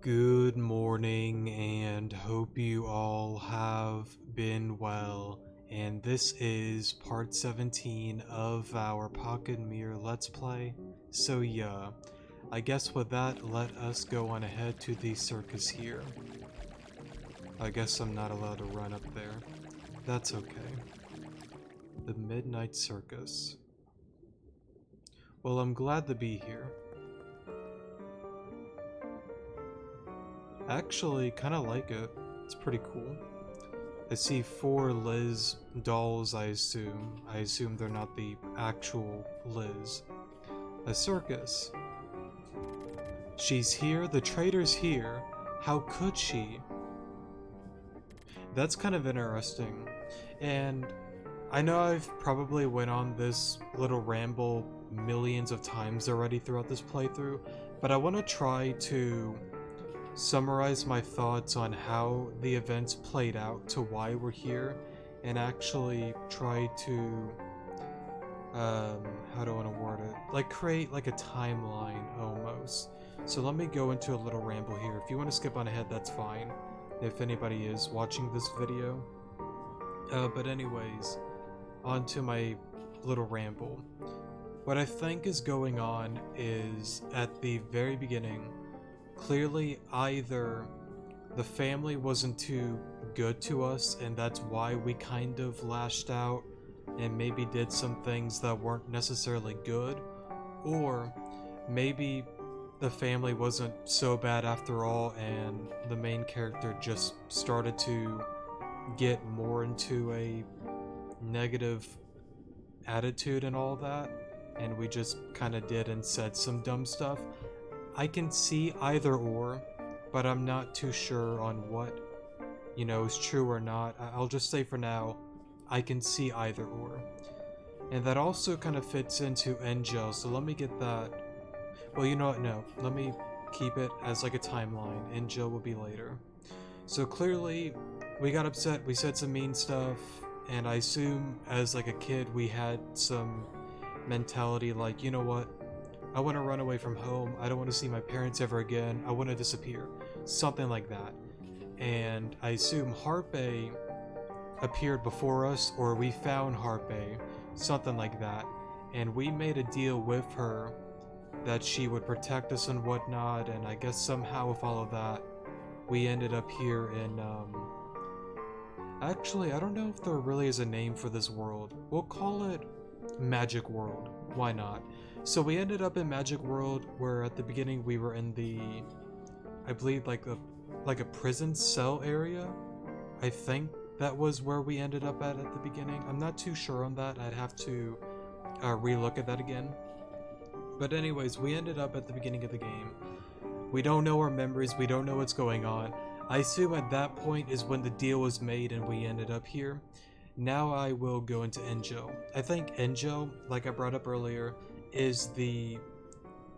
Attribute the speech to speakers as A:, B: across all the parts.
A: Good morning, and hope you all have been well. And this is part 17 of our Pocket Mirror Let's Play. So yeah, I guess with that, let us go on ahead to the circus here. I guess I'm not allowed to run up there. That's okay. The Midnight Circus. Well, I'm glad to be here. Actually, kind of like it. It's pretty cool. I see 4 Liz dolls, I assume. I assume they're not the actual Liz. A circus. She's here, the traitor's here. How could she? That's kind of interesting. And I know I've probably went on this little ramble millions of times already throughout this playthrough, but I want to try to summarize my thoughts on how the events played out to why we're here, and actually try to how do I want to word it, like create like a timeline almost. So let me go into a little ramble here. If you want to skip on ahead, that's fine, if anybody is watching this video. But anyways, on to my little ramble. What I think is going on is, at the very beginning, clearly either the family wasn't too good to us and that's why we kind of lashed out and maybe did some things that weren't necessarily good, or maybe the family wasn't so bad after all and the main character just started to get more into a negative attitude and all that, and we just kind of did and said some dumb stuff. I can see either or, but I'm not too sure on what, is true or not. I'll just say for now, I can see either or. And that also kind of fits into Angel, so let me get that. Well, you know what, no. Let me keep it as like a timeline. Angel will be later. So clearly, we got upset, we said some mean stuff, and I assume as like a kid we had some mentality like, you know what? I want to run away from home. I don't want to see my parents ever again. I want to disappear. Something like that. And I assume Harpe appeared before us, or we found Harpe. Something like that. And we made a deal with her that she would protect us and whatnot. And I guess somehow with all of that, we ended up here in, actually, I don't know if there really is a name for this world. We'll call it Magic World. Why not? So we ended up in Magic World, where at the beginning we were in the, I believe like a prison cell area. I think that was where we ended up at the beginning. I'm not too sure on that. I'd have to relook at that again. But anyways, we ended up at the beginning of the game. We don't know our memories. We don't know what's going on. I assume at that point is when the deal was made and we ended up here. Now I will go into Enjo. I think Enjo, like I brought up earlier, is the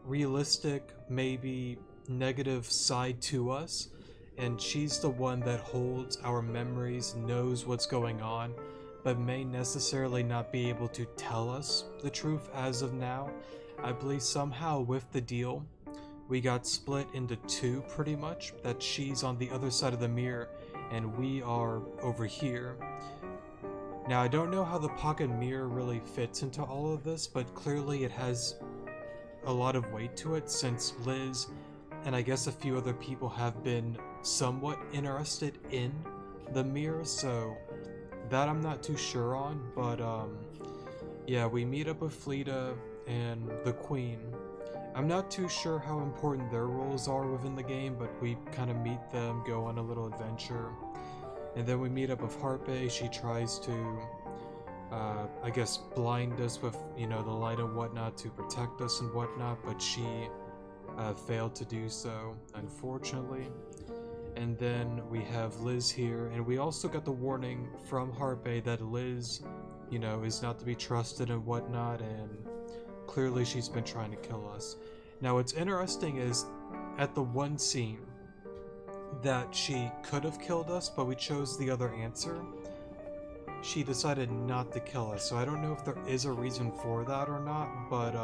A: realistic, maybe negative side to us, and she's the one that holds our memories, knows what's going on, but may necessarily not be able to tell us the truth as of now. I believe somehow with the deal, we got split into 2 pretty much, that she's on the other side of the mirror and we are over here. Now, I don't know how the pocket mirror really fits into all of this, but clearly it has a lot of weight to it, since Liz and I guess a few other people have been somewhat interested in the mirror, so that I'm not too sure on. But yeah, we meet up with Fleeta and the Queen. I'm not too sure how important their roles are within the game, but we kind of meet them, go on a little adventure. And then we meet up with Harpe. She tries to, I guess, blind us with, the light and whatnot to protect us and whatnot, but she failed to do so, unfortunately. And then we have Liz here, and we also got the warning from Harpe that Liz, is not to be trusted and whatnot, and clearly she's been trying to kill us. Now, what's interesting is, at the one scene that she could have killed us, but we chose the other answer, she decided not to kill us. So I don't know if there is a reason for that or not, but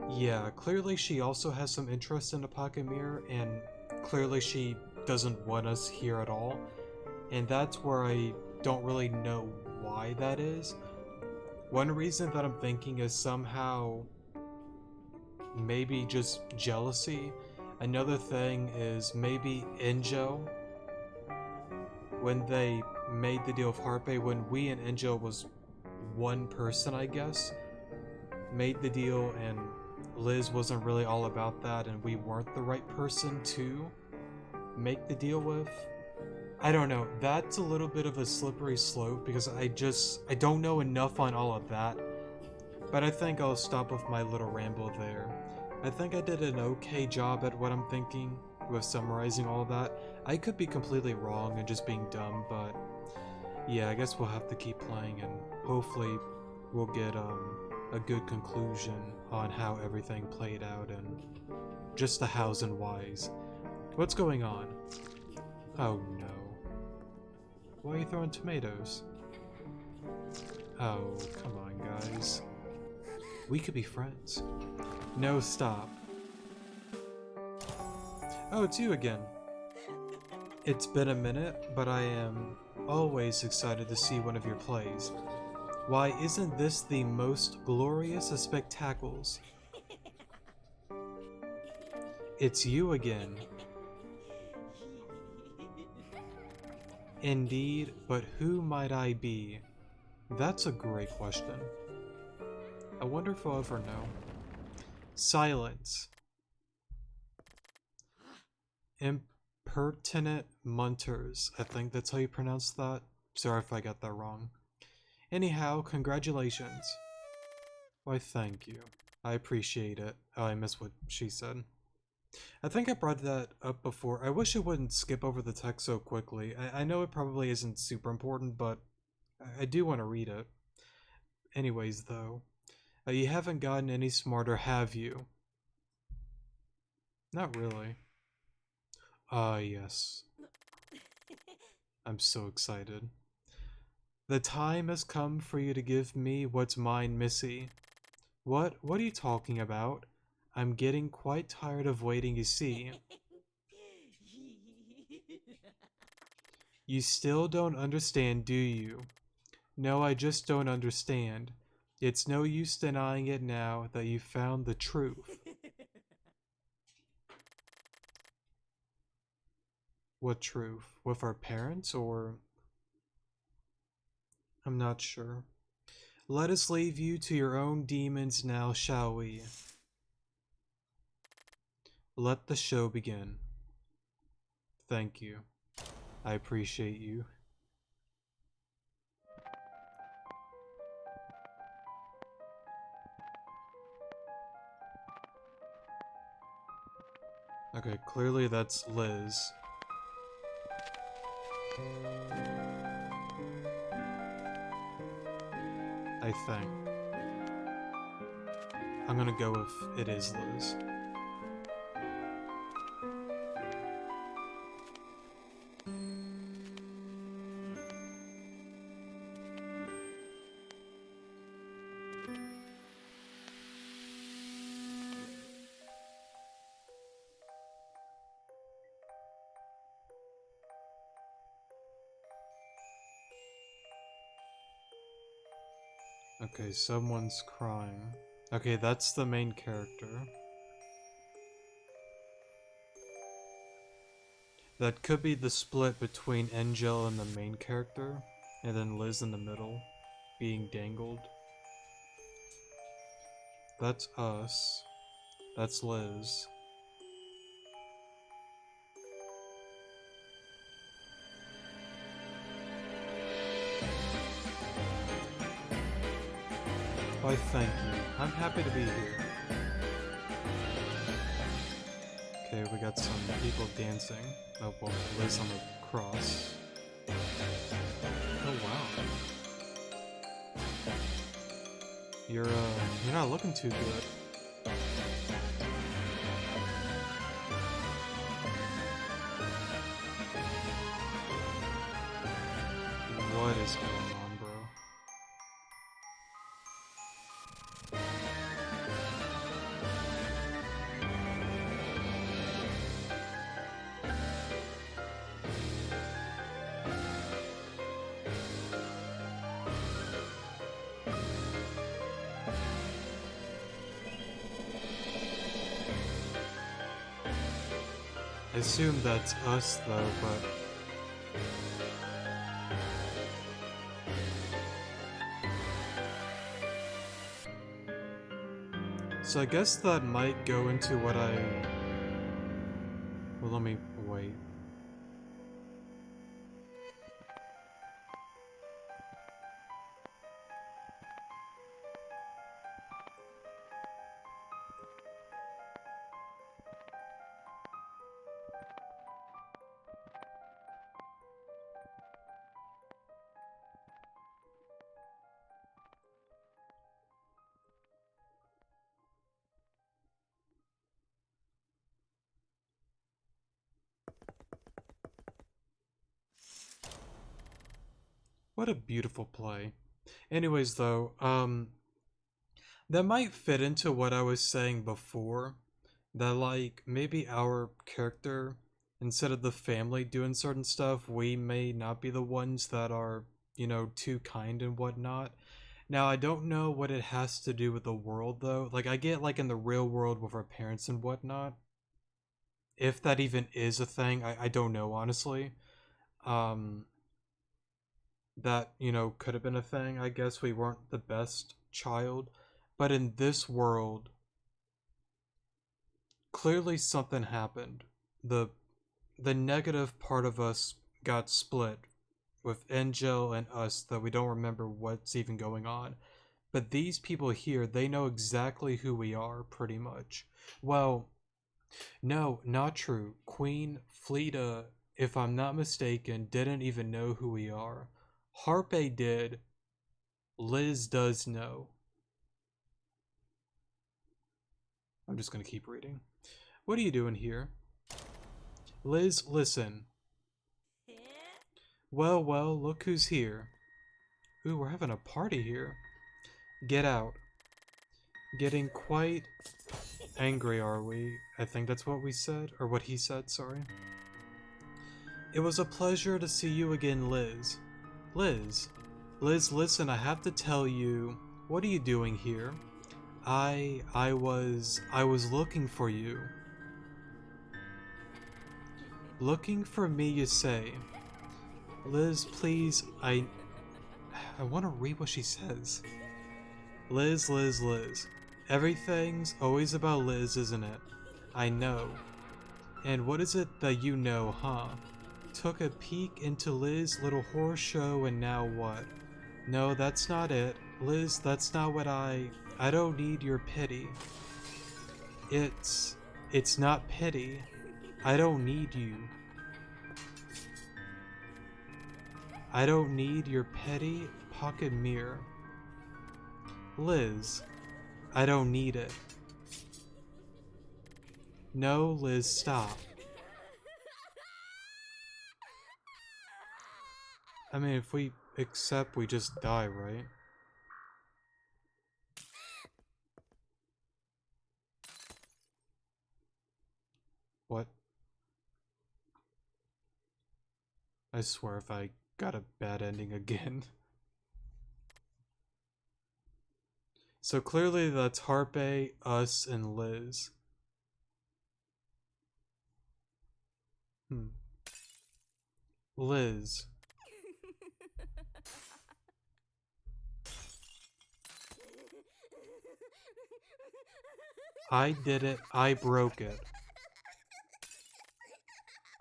A: Yeah, clearly she also has some interest in the pocket mirror, and clearly she doesn't want us here at all. And that's where I don't really know why that is. One reason that I'm thinking is somehow maybe just jealousy. Another thing is maybe Enjo, when they made the deal with Harpe, when we and Enjo was one person, I guess, made the deal and Liz wasn't really all about that and we weren't the right person to make the deal with. I don't know, that's a little bit of a slippery slope because I don't know enough on all of that. But I think I'll stop with my little ramble there. I think I did an okay job at what I'm thinking with summarizing all that. I could be completely wrong and just being dumb, but yeah, I guess we'll have to keep playing and hopefully we'll get a good conclusion on how everything played out and just the hows and whys. What's going on? Oh no. Why are you throwing tomatoes? Oh, come on guys. We could be friends. No, stop. Oh, it's you again. It's been a minute, but I am always excited to see one of your plays. Why, isn't this the most glorious of spectacles? It's you again. Indeed, but who might I be? That's a great question. I wonder if I'll ever know. Silence. Impertinent munters. I think that's how you pronounce that. Sorry if I got that wrong. Anyhow, congratulations. Why, thank you. I appreciate it. Oh, I missed what she said. I think I brought that up before. I wish it wouldn't skip over the text so quickly. I know it probably isn't super important, but I do want to read it. Anyways, though. You haven't gotten any smarter, have you? Not really. Yes. I'm so excited. The time has come for you to give me what's mine, Missy. What are you talking about? I'm getting quite tired of waiting, you see. You still don't understand, do you? No, I just don't understand. It's no use denying it now that you found the truth. What truth? With our parents, or... I'm not sure. Let us leave you to your own demons now, shall we? Let the show begin. Thank you. I appreciate you. Okay, clearly that's Liz. I think. I'm gonna go with it is Liz. Okay, someone's crying. Okay, that's the main character. That could be the split between Angel and the main character, and then Liz in the middle, being dangled. That's us. That's Liz. Why, thank you. I'm happy to be here. Okay, we got some people dancing. Oh, well, Liz on the cross. Oh, wow. You're not looking too good. What is going on, bro? I assume that's us though, but... So I guess that might go into what I... Well, let me wait. What a beautiful play. Anyways, though, that might fit into what I was saying before. That, like, maybe our character, instead of the family doing certain stuff, we may not be the ones that are, you know, too kind and whatnot. Now, I don't know what it has to do with the world, though. Like, I get, like, in the real world with our parents and whatnot. If that even is a thing, I don't know, honestly. Um, that, you know, could have been a thing. I guess we weren't the best child. But in this world, clearly something happened. The the negative part of us got split with Angel and us that we don't remember what's even going on. But these people here, they know exactly who we are, pretty much. Well, no, not true. Queen Fleta, if I'm not mistaken, didn't even know who we are. Harpe did. Liz does know. I'm just gonna keep reading. What are you doing here? Liz, listen. Well, well, look who's here. Ooh, we're having a party here. Get out. Getting quite angry, are we? I think that's what we said, or what he said, sorry. It was a pleasure to see you again, Liz. Liz? Liz, listen, I have to tell you, what are you doing here? I was looking for you. Looking for me, you say? Liz, please, I want to read what she says. Liz, Liz, Liz. Everything's always about Liz, isn't it? I know. And what is it that you know, huh? Took a peek into Liz's little horror show and now what? No, that's not it. Liz, that's not what I don't need your pity. It's not pity. I don't need you. I don't need your petty pocket mirror. Liz, I don't need it. No, Liz, stop. I mean, if we accept, we just die, right? What? I swear if I got a bad ending again. So clearly that's Harpe, us, and Liz. Liz. I did it. I broke it.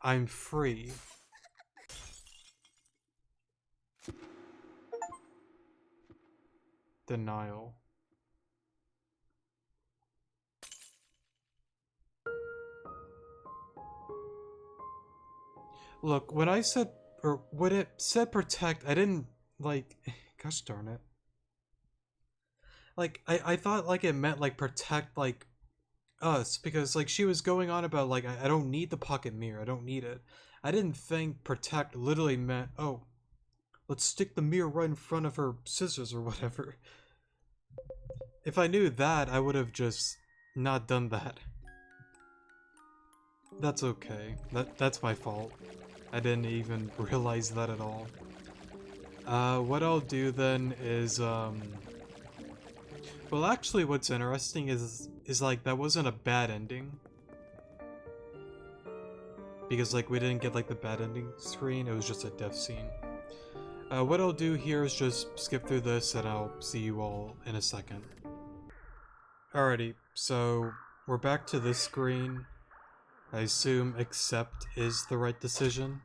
A: I'm free. Denial. Look, when I said, or when it said protect, I didn't, like, gosh darn it. Like, I thought, like, it meant, like, protect, like, us, because, like, she was going on about, like, I don't need the pocket mirror, I don't need it. I didn't think protect literally meant, oh, let's stick the mirror right in front of her scissors or whatever. If I knew that, I would have just not done that. That's okay. That's my fault. I didn't even realize that at all. What I'll do then is, well, actually, what's interesting is like, that wasn't a bad ending. because like we didn't get like the bad ending screen, it was just a death scene. What I'll do here is just skip through this and I'll see you all in a second. Alrighty, so we're back to this screen. I assume accept is the right decision.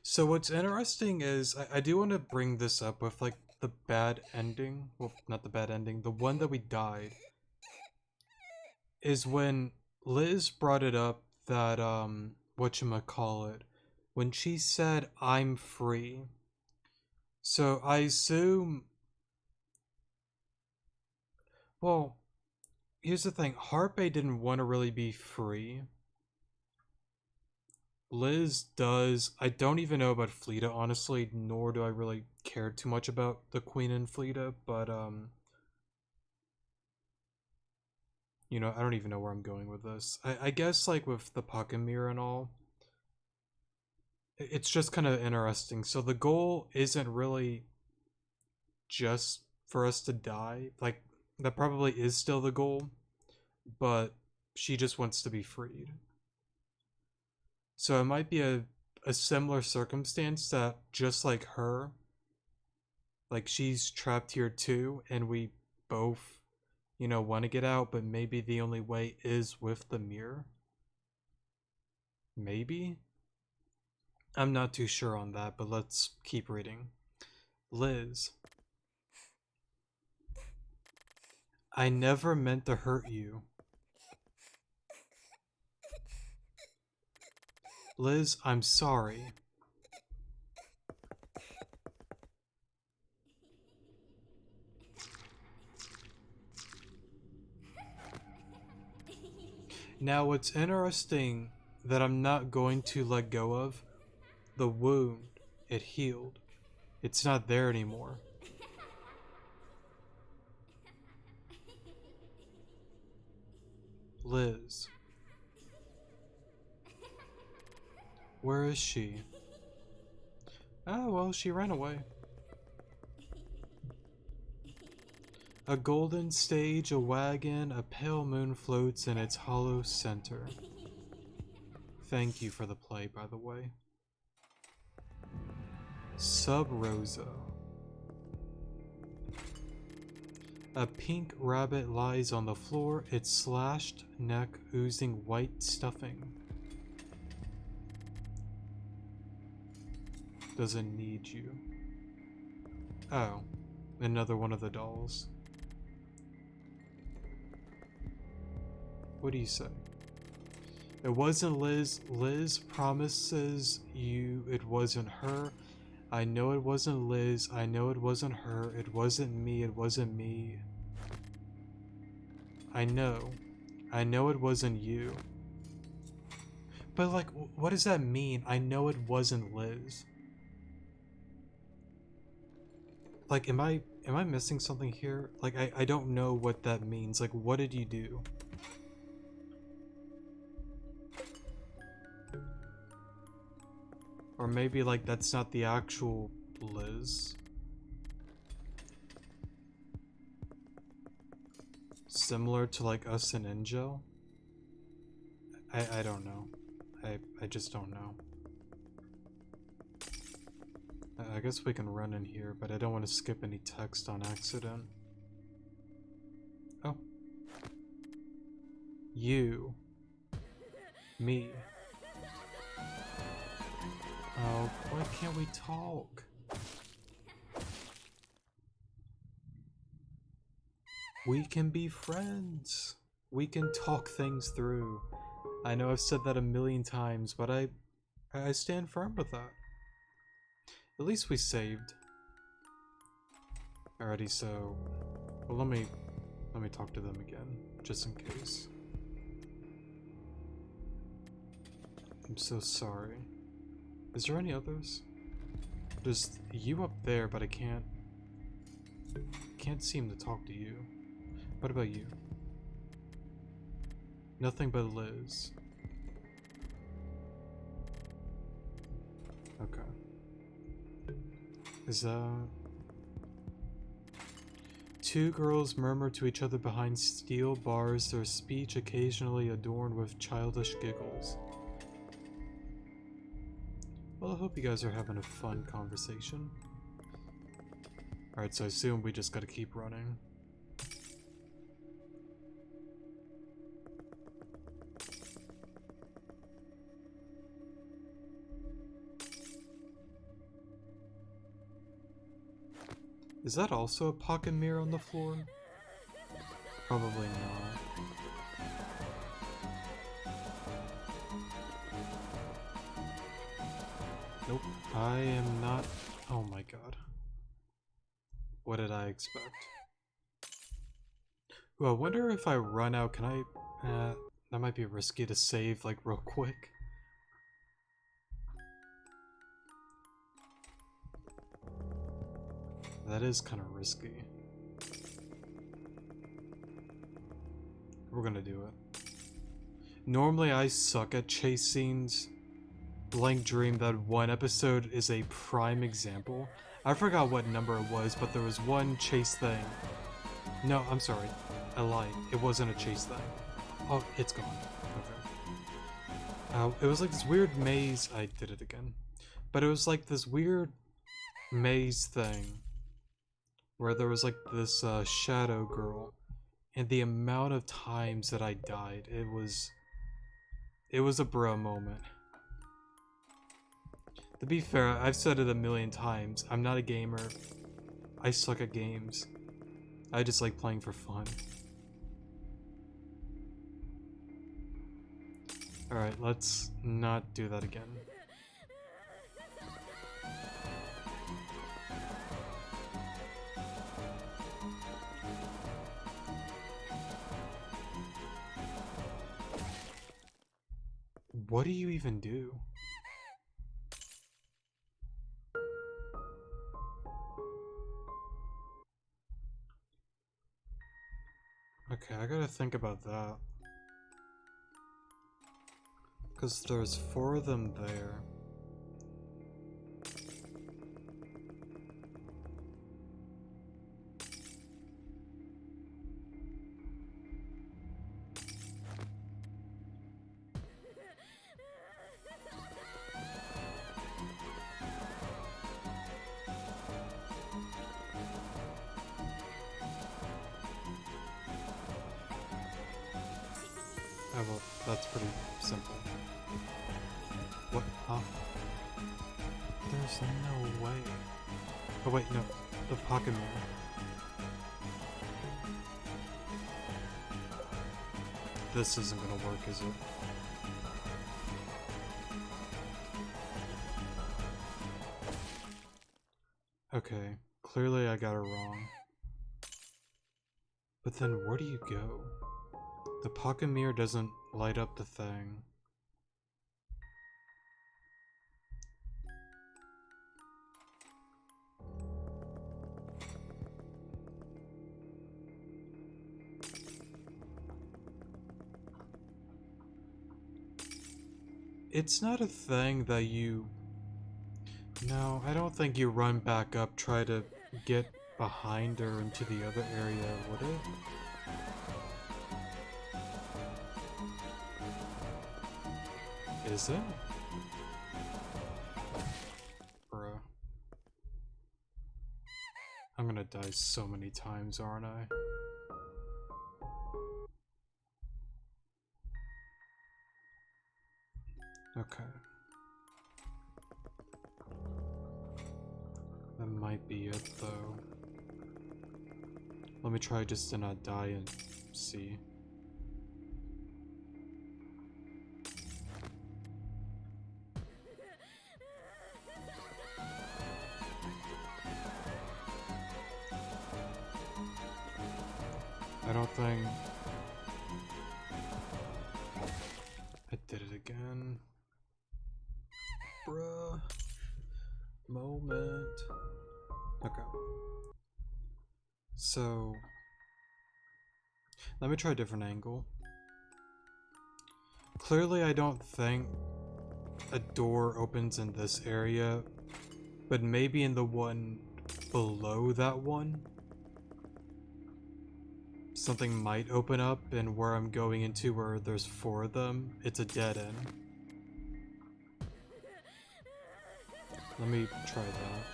A: So what's interesting is, I do want to bring this up with like the bad ending, well not the bad ending, the one that we died, is when Liz brought it up that, whatchamacallit, when she said, I'm free. So I assume, well, here's the thing, Harpe didn't want to really be free. Liz does. I don't even know about Fleeta, honestly, nor do I really care too much about the Queen and Fleeta, but, you know, I don't even know where I'm going with this. I guess, like, with the pocket mirror and all, it's just kind of interesting. So the goal isn't really just for us to die. Like, that probably is still the goal, but she just wants to be freed. So it might be a similar circumstance that, just like her, like she's trapped here too, and we both, you know, want to get out, but maybe the only way is with the mirror. Maybe? I'm not too sure on that, but let's keep reading. Liz. I never meant to hurt you. Liz, I'm sorry. Now, what's interesting that I'm not going to let go of, the wound, it healed. It's not there anymore. Liz. Where is she? Oh, well, she ran away. A golden stage, a wagon, a pale moon floats in its hollow center. Thank you for the play, by the way. Sub Rosa. A pink rabbit lies on the floor, its slashed neck oozing white stuffing. Doesn't need you. Oh, another one of the dolls. What do you say? It wasn't Liz. Liz promises you it wasn't her. I know it wasn't Liz. I know it wasn't her. It wasn't me. It wasn't me. I know. I know it wasn't you. But like, what does that mean? I know it wasn't Liz. Like, am I missing something here? Like, I don't know what that means. Like, what did you do? Or maybe, like, that's not the actual Liz. Similar to, like, us and Angel? I don't know. I just don't know. I guess we can run in here, but I don't want to skip any text on accident. Oh. You. Me. Oh, why can't we talk? We can be friends. We can talk things through. I know I've said that a million times, but I stand firm with that. At least we saved. Alrighty, so well, let me talk to them again, just in case. I'm so sorry. Is there any others? There's you up there, but I can't can't seem to talk to you. What about you? Nothing but Liz. Okay. Is that... Two girls murmur to each other behind steel bars, their speech occasionally adorned with childish giggles. Well, I hope you guys are having a fun conversation. Alright, so I assume we just gotta keep running. Is that also a pocket mirror on the floor? Probably not. Nope, I am not... Oh my god. What did I expect? Ooh, I wonder if I run out, can I... that might be risky to save, like, real quick. That is kind of risky. We're gonna do it. Normally I suck at chase scenes. Blank Dream, that one episode, is a prime example. I forgot what number it was, but there was one chase thing. No, I'm sorry. I lied. It wasn't a chase thing. Oh, it's gone. Okay. It was like this weird maze. I did it again. But it was like this weird maze thing where there was like this shadow girl, and the amount of times that I died, it was a bro moment. To be fair, I've said it a million times, I'm not a gamer. I suck at games. I just like playing for fun. Alright, let's not do that again. What do you even do? Okay, I gotta think about that. Because there's 4 of them there. Oh, well, that's pretty simple. What? Huh? There's no way. Oh wait, no. The pocket mirror. This isn't gonna work, is it? Okay, clearly I got it wrong. But then where do you go? The pocket mirror doesn't light up the thing. It's not a thing that you... No, I don't think you run back up, try to get behind her into the other area, would it? Is it? Bruh. I'm gonna die so many times, aren't I? Okay. That might be it, though. Let me try just to not die and see. I don't think... I did it again. Bruh. Moment. Okay. So, let me try a different angle. Clearly, I don't think a door opens in this area, but maybe in the one below that one. Something might open up, and where I'm going into where there's 4 of them, it's a dead end. Let me try that.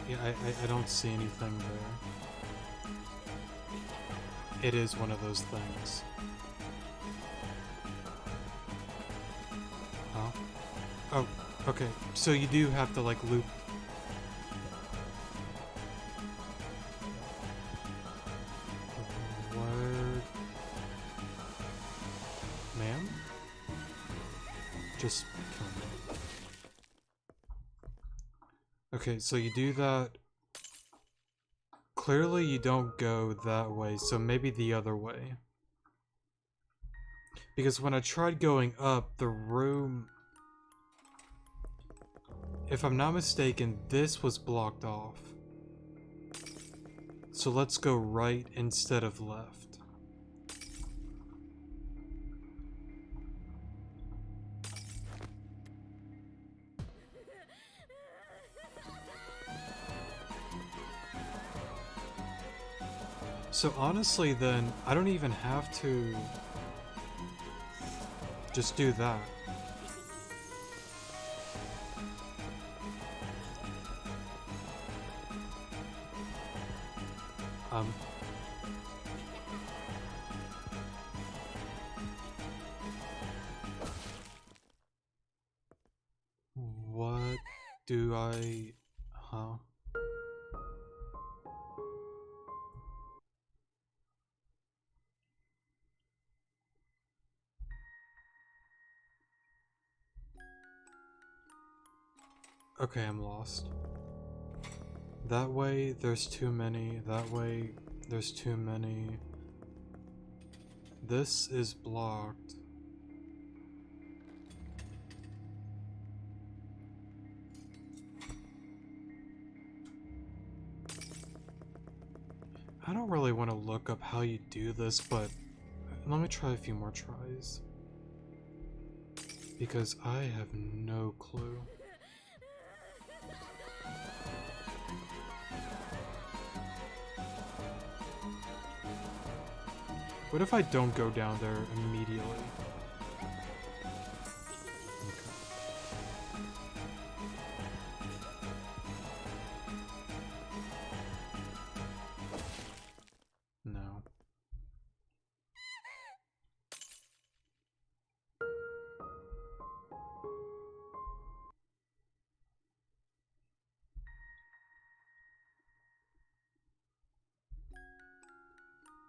A: Yeah, I don't see anything there. It is one of those things. Oh. Oh, okay. So you do have to, like, loop. Where? Ma'am? Just kill me. Okay, so you do that. Clearly you don't go that way, so maybe the other way. Because when I tried going up, the room... If I'm not mistaken, this was blocked off. So let's go right instead of left. So honestly then, I don't even have to just do that. What do I... Huh? Okay, I'm lost. That way, there's too many. That way, there's too many. This is blocked. I don't really want to look up how you do this, but let me try a few more tries. Because I have no clue. What if I don't go down there immediately? No.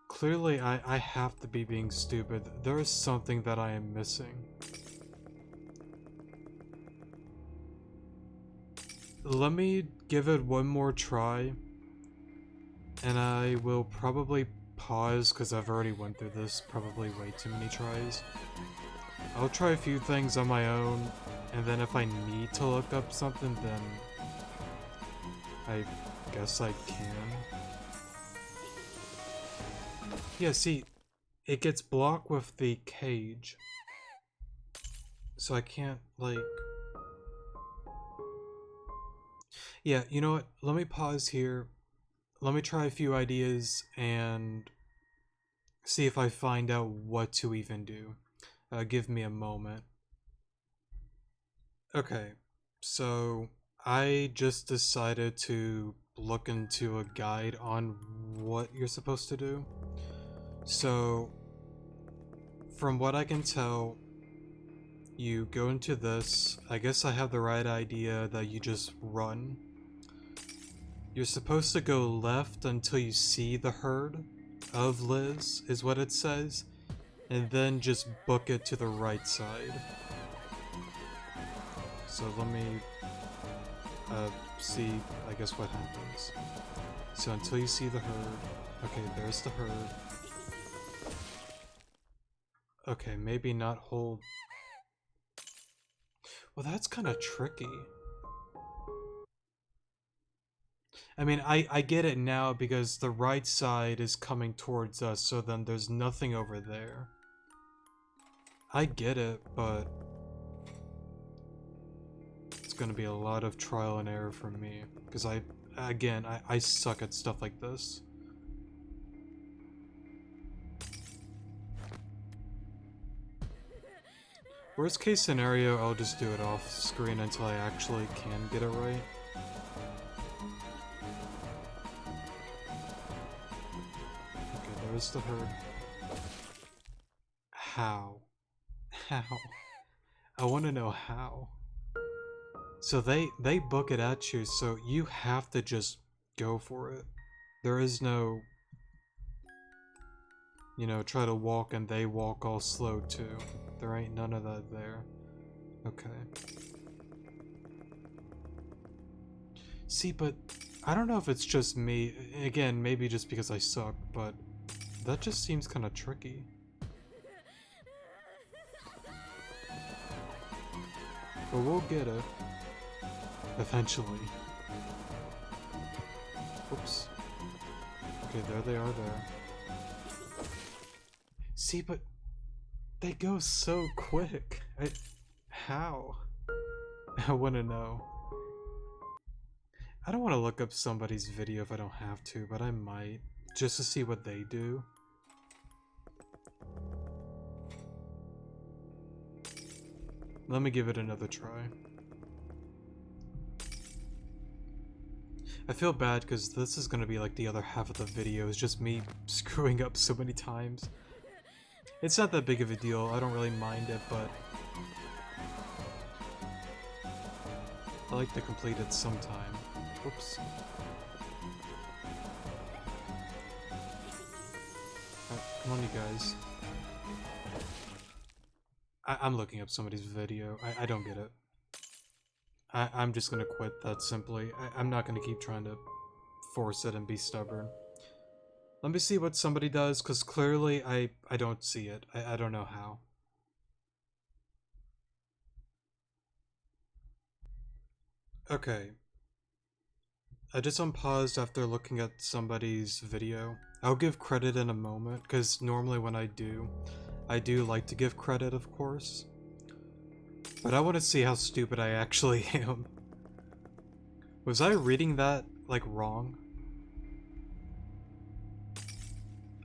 A: Clearly, I have to be being stupid. There is something that I am missing. Let me give it one more try. And I will probably pause because I've already went through this probably way too many tries. I'll try a few things on my own, and then if I need to look up something, then I guess I can. Yeah, see, it gets blocked with the cage. So I can't, like... Yeah, you know what? Let me pause here. Let me try a few ideas and see if I find out what to even do. Give me a moment. Okay, so I just decided to look into a guide on what you're supposed to do. So, from what I can tell, you go into this. I guess I have the right idea that you just run. You're supposed to go left until you see the herd of Liz, is what it says, and then just book it to the right side. So let me see, I guess, what happens. So until you see the herd, Okay, there's the herd. Okay, maybe not hold. Well, that's kind of tricky. I mean, I get it now because the right side is coming towards us, so then there's nothing over there. I get it, but it's gonna be a lot of trial and error for me. Because I suck at stuff like this. Worst case scenario, I'll just do it off screen until I actually can get it right. Okay, there's the herd. How? How? I want to know how. So they book it at you, so you have to just go for it. There is no, you know, try to walk and they walk all slow too. There ain't none of that there. Okay. See, but I don't know if it's just me. Again, maybe just because I suck, but that just seems kind of tricky. But we'll get it. Eventually. Oops. Okay, there they are there. See, but they go so quick. How? I want to know. I don't want to look up somebody's video if I don't have to, but I might. Just to see what they do. Let me give it another try. I feel bad because this is going to be like the other half of the video is just me screwing up so many times. It's not that big of a deal, I don't really mind it, but I like to complete it sometime. Whoops. Come on, you guys. I'm looking up somebody's video. I don't get it. I'm just gonna quit that simply. I'm not gonna keep trying to force it and be stubborn. Let me see what somebody does, because clearly I don't see it. I don't know how. Okay. I just unpaused after looking at somebody's video. I'll give credit in a moment, because normally when I do like to give credit, of course. But I want to see how stupid I actually am. Was I reading that, like, wrong?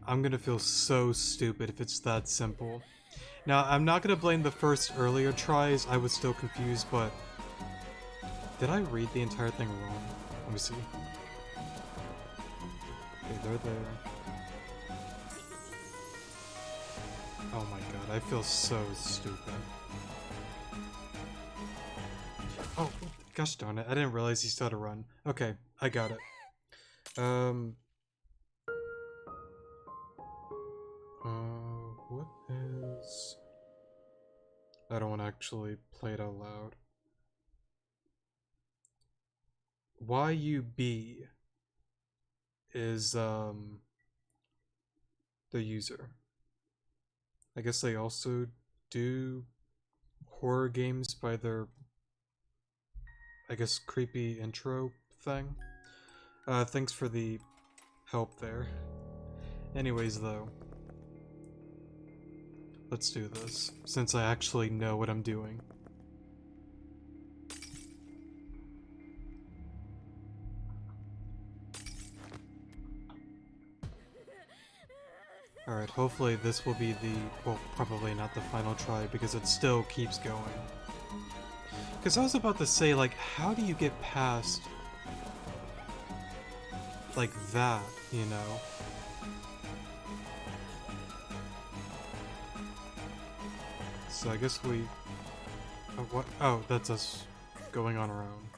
A: I'm gonna feel so stupid if it's that simple. Now, I'm not gonna blame the first earlier tries, I was still confused, but... Did I read the entire thing wrong? Let me see. Okay, they're there. Oh my god, I feel so stupid. Oh, gosh darn it, I didn't realize he still had to run. Okay, I got it. What is... I don't want to actually play it out loud. YUB is, the user. I guess they also do horror games by their, I guess, creepy intro thing. Thanks for the help there. Anyways, though, let's do this, since I actually know what I'm doing. Alright, hopefully this will be the, well, probably not the final try, because it still keeps going. Because I was about to say, like, how do you get past, like, that, you know? So I guess we... what? Oh, that's us going on our own.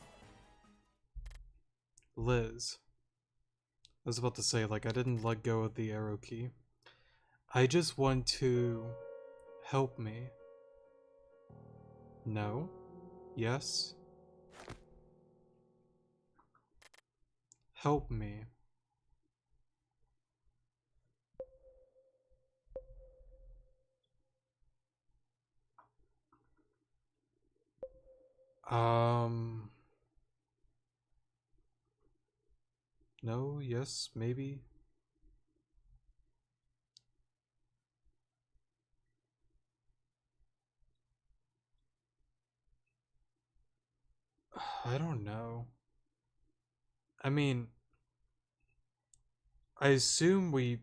A: Liz. I was about to say, like, I didn't let go of the arrow key. I just want to... help me. No? Yes? Help me. Um, no, yes, maybe. I don't know. I mean, I assume we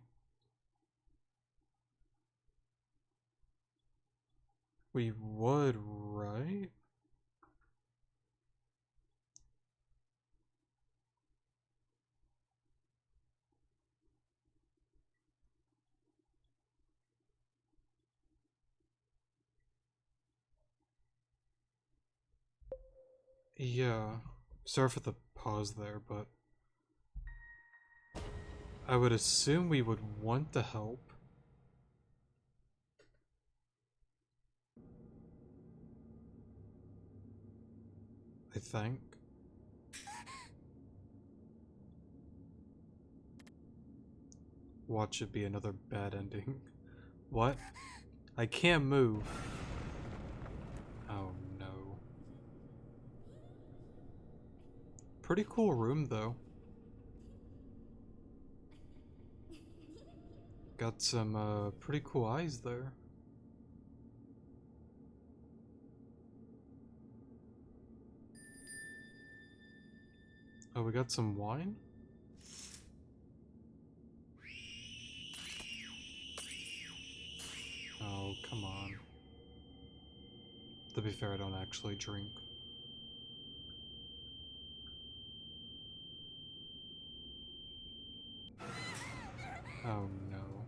A: would, right? Yeah. Sorry for the pause there, but I would assume we would want to help. I think. Watch it be another bad ending. What? I can't move. Oh no. Pretty cool room though. Got some pretty cool eyes there. Oh, we got some wine? Oh, come on. To be fair, I don't actually drink. Oh no.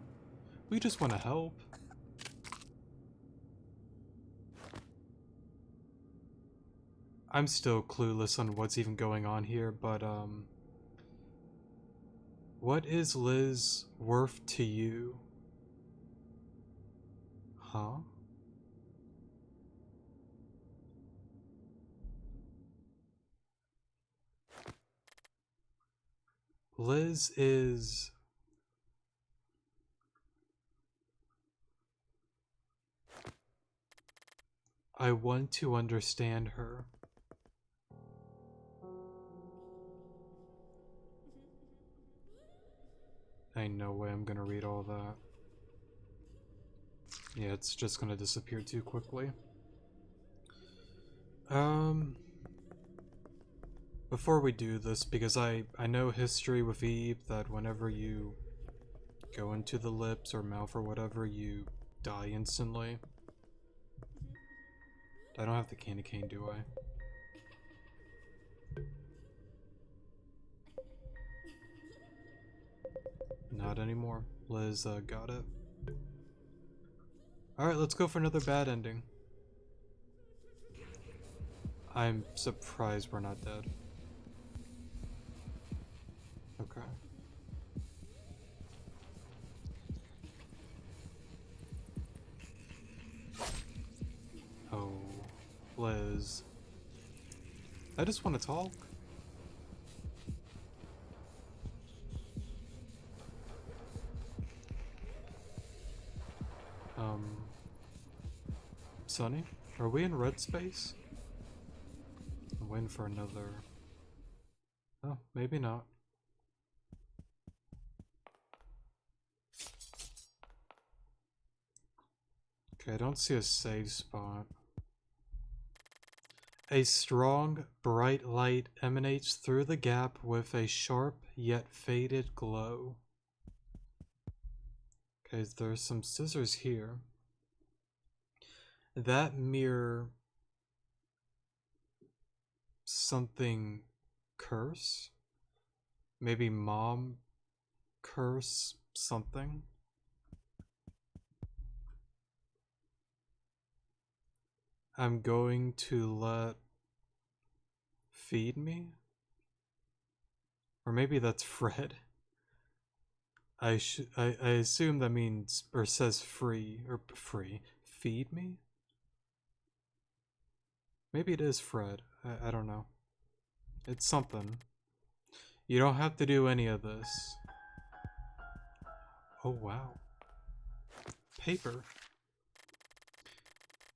A: We just want to help. I'm still clueless on what's even going on here, but what is Liz worth to you? Huh? Liz is... I want to understand her. Ain't no way I'm gonna read all that. Yeah, it's just gonna disappear too quickly. Before we do this, because I know history with Eve, that whenever you go into the lips or mouth or whatever, you die instantly. I don't have the candy cane, do I? Not anymore. Liz got it. Alright, let's go for another bad ending. I'm surprised we're not dead. Okay. Oh, Liz. I just want to talk. Sunny? Are we in red space? I'm waiting for another... Oh, maybe not. Okay, I don't see a save spot. A strong, bright light emanates through the gap with a sharp yet faded glow. Okay, there's some scissors here. That mirror... something curse? Maybe mom curse something? I'm going to let feed me? Or maybe that's Fred. I assume that means, or says free, or free. Feed me? Maybe it is Fred. I don't know. It's something. You don't have to do any of this. Oh wow. Paper.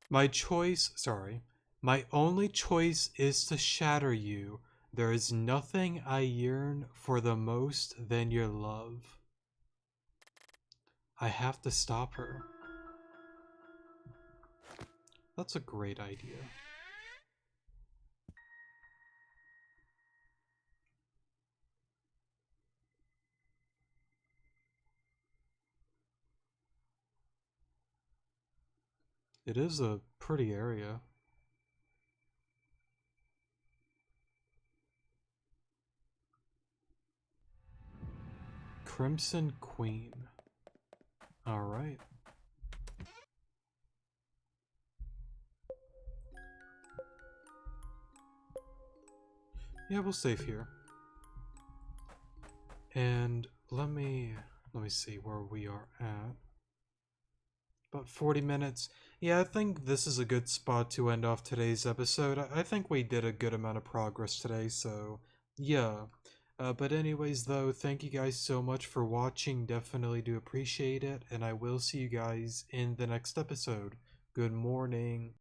A: My choice, sorry. My only choice is to shatter you. There is nothing I yearn for the most than your love. I have to stop her. That's a great idea. It is a pretty area. Crimson Queen. Alright. Yeah, we'll save here. And let me see where we are at. About 40 minutes. Yeah, I think this is a good spot to end off today's episode. I think we did a good amount of progress today, so yeah. But anyways, though, thank you guys so much for watching. Definitely do appreciate it, and I will see you guys in the next episode. Good morning.